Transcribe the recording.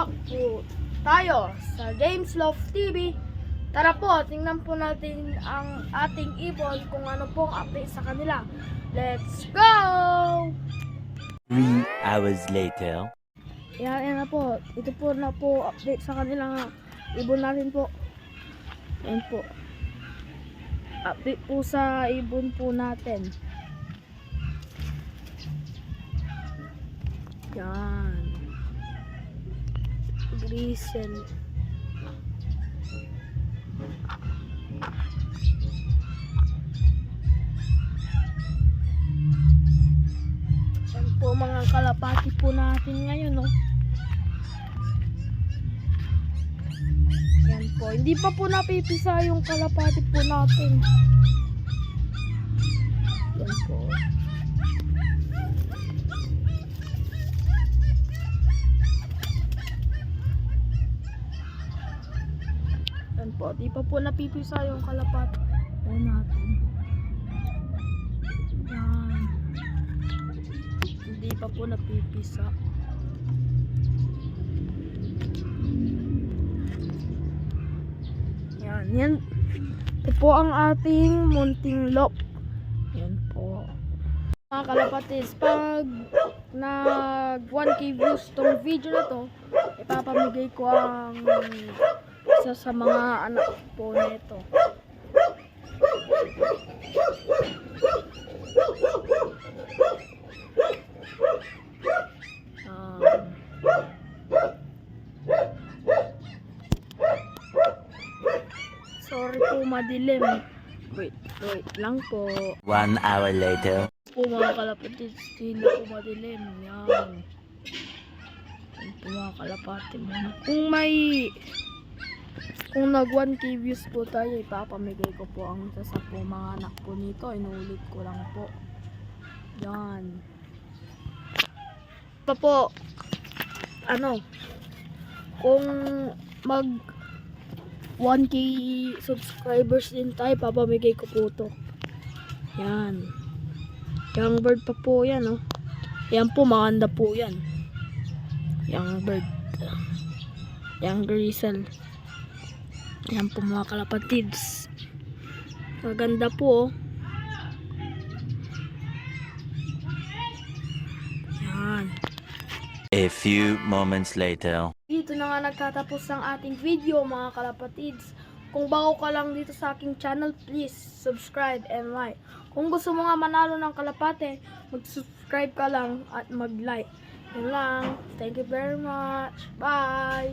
back po tayo sa James Love TV. Tara po, tingnan po natin ang ating ibon kung ano pong update sa kanila. Let's go! 3 hours later. Yan na po. Ito po na po update sa kanilang ibon natin po. Yan po. Update po sa ibon po natin. Yan. Grisel. Yan po mga kalapati po natin ngayon, no? Yan po. Hindi pa po napipisa yung kalapati po natin. Yan po. Yan po. Di pa po napipisa yung kalapati po natin. Yan. Hindi pa po napipisa. Yan. Ito po ang ating munting lop. Yan po. Mga kalapatis, pag nag 1K views tong video na to, ipapamigay ko ang isa sa mga anak po nito. Sorry po, madilim. Wait lang po. 1 hour later. Po mga kalapati, hindi po madilim. Yan. Yan po mga kalapati mo. Kung nag 1K views po tayo, ipapamigay ko po ang isa sa po mga anak po nito. Inuulit ko lang po. Yan. Pa po, kung mag 1K subscribers din tayo, papamigay ko po to. Yan. Young bird pa po yan, oh. Yan po, maganda po yan. Young bird. Young grisel. Yan po mga kalapatids. Maganda po, oh. Yan. A few moments later. Dito na nga nagtatapos ang ating video mga kalapatids. Kung bago ka lang dito sa aking channel, please subscribe and like. Kung gusto mo nga manalo ng kalapate, mag-subscribe ka lang at mag-like. Yun lang. Thank you very much. Bye!